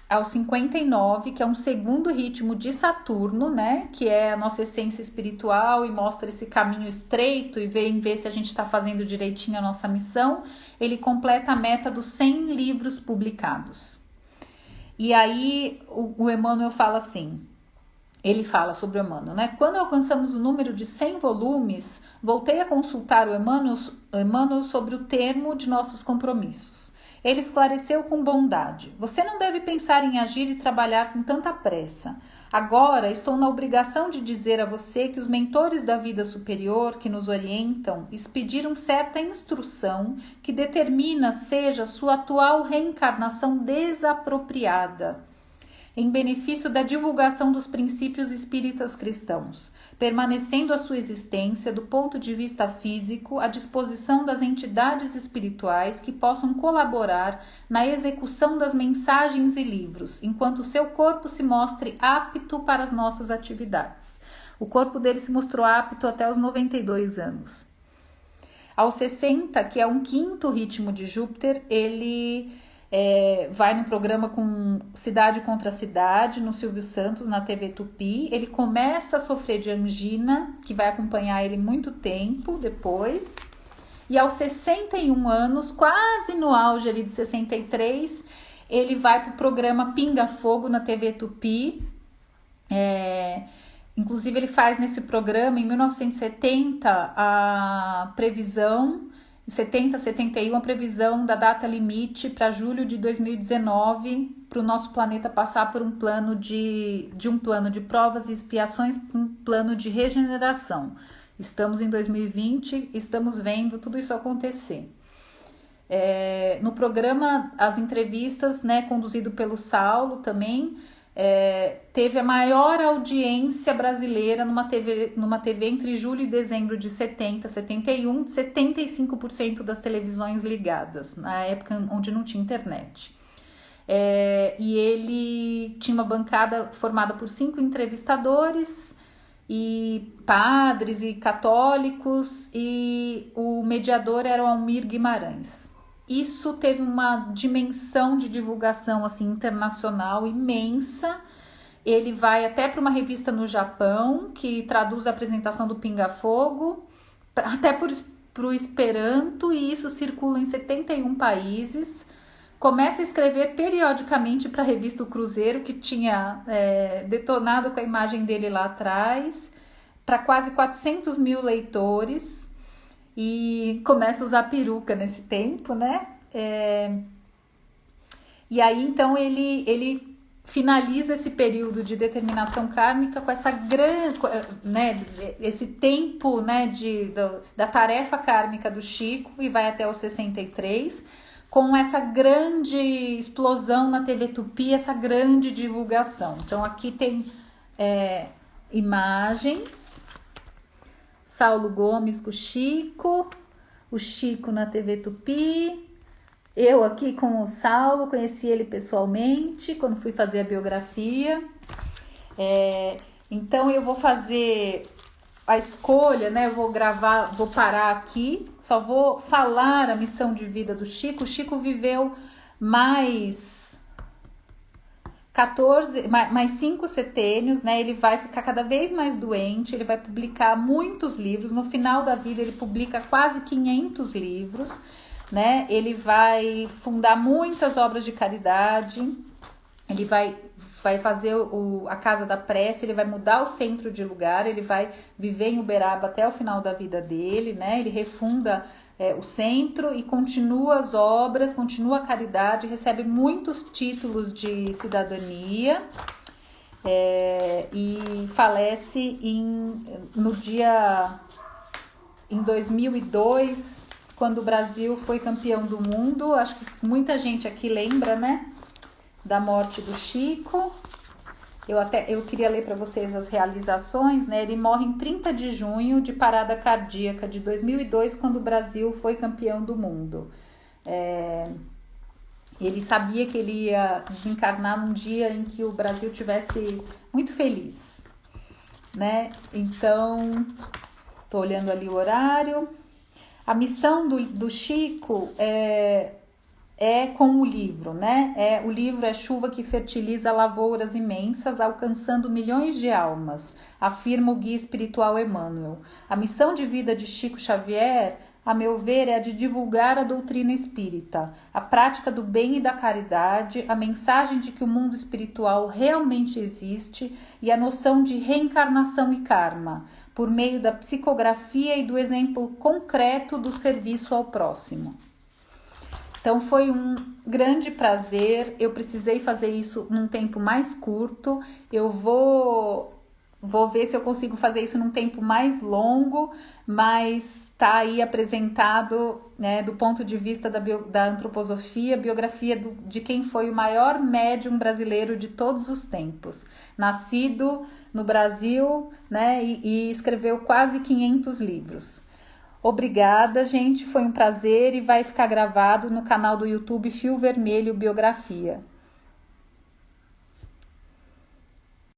aos 59, que é um segundo ritmo de Saturno, né, que é a nossa essência espiritual e mostra esse caminho estreito e vem ver se a gente está fazendo direitinho a nossa missão, ele completa a meta dos 100 livros publicados. E aí o Emmanuel fala assim, ele fala sobre o Emmanuel, né? Quando alcançamos o número de 100 volumes, voltei a consultar o Emmanuel sobre o termo de nossos compromissos. Ele esclareceu com bondade. Você não deve pensar em agir e trabalhar com tanta pressa. Agora estou na obrigação de dizer a você que os mentores da vida superior que nos orientam expediram certa instrução que determina seja sua atual reencarnação desapropriada, em benefício da divulgação dos princípios espíritas cristãos, permanecendo a sua existência do ponto de vista físico à disposição das entidades espirituais que possam colaborar na execução das mensagens e livros, enquanto seu corpo se mostre apto para as nossas atividades. O corpo dele se mostrou apto até os 92 anos. Aos 60, que é um quinto ritmo de Júpiter, ele vai no programa com Cidade contra Cidade, no Silvio Santos, na TV Tupi. Ele começa a sofrer de angina, que vai acompanhar ele muito tempo depois. E aos 61 anos, quase no auge ali de 63, ele vai para o programa Pinga Fogo na TV Tupi. Inclusive ele faz nesse programa, em 1970, a previsão, 70, 71, a previsão da data limite para julho de 2019, para o nosso planeta passar por um plano de provas e expiações, para um plano de regeneração. Estamos em 2020, estamos vendo tudo isso acontecer. No programa, as entrevistas, né, conduzido pelo Saulo também, teve a maior audiência brasileira numa TV entre julho e dezembro de 70, 71, 75% das televisões ligadas, na época onde não tinha internet. E ele tinha uma bancada formada por 5 entrevistadores, e padres e católicos, e o mediador era o Almir Guimarães. Isso teve uma dimensão de divulgação assim, internacional imensa. Ele vai até para uma revista no Japão, que traduz a apresentação do Pinga Fogo, até para o Esperanto, e isso circula em 71 países. Começa a escrever periodicamente para a revista O Cruzeiro, que tinha detonado com a imagem dele lá atrás, para quase 400 mil leitores. E começa a usar peruca nesse tempo, né? E aí, então, ele finaliza esse período de determinação kármica com essa grande, né, esse tempo, né, da tarefa kármica do Chico, e vai até os 63, com essa grande explosão na TV Tupi, essa grande divulgação. Então, aqui tem imagens. Saulo Gomes com o Chico na TV Tupi, eu aqui com o Saulo, conheci ele pessoalmente quando fui fazer a biografia. Então eu vou fazer a escolha, né? Eu vou gravar, vou parar aqui, só vou falar a missão de vida do Chico. O Chico viveu mais 5 setênios, né? Ele vai ficar cada vez mais doente, ele vai publicar muitos livros. No final da vida ele publica quase 500 livros, né? Ele vai fundar muitas obras de caridade, ele vai fazer a Casa da Prece, ele vai mudar o centro de lugar, ele vai viver em Uberaba até o final da vida dele, né? Ele refunda o centro e continua as obras, continua a caridade, recebe muitos títulos de cidadania, e falece em 2002, quando o Brasil foi campeão do mundo. Acho que muita gente aqui lembra, né, da morte do Chico. Eu queria ler para vocês as realizações, né? Ele morre em 30 de junho de parada cardíaca de 2002, quando o Brasil foi campeão do mundo. Ele sabia que ele ia desencarnar num dia em que o Brasil tivesse muito feliz, né? Então, tô olhando ali o horário. A missão do Chico com o livro, né? O livro é chuva que fertiliza lavouras imensas, alcançando milhões de almas, afirma o guia espiritual Emmanuel. A missão de vida de Chico Xavier, a meu ver, é a de divulgar a doutrina espírita, a prática do bem e da caridade, a mensagem de que o mundo espiritual realmente existe e a noção de reencarnação e karma, por meio da psicografia e do exemplo concreto do serviço ao próximo. Então foi um grande prazer, eu precisei fazer isso num tempo mais curto, eu vou ver se eu consigo fazer isso num tempo mais longo, mas está aí apresentado, né, do ponto de vista da antroposofia, biografia de quem foi o maior médium brasileiro de todos os tempos, nascido no Brasil, né, e escreveu quase 500 livros. Obrigada, gente, foi um prazer e vai ficar gravado no canal do YouTube Fio Vermelho Biografia.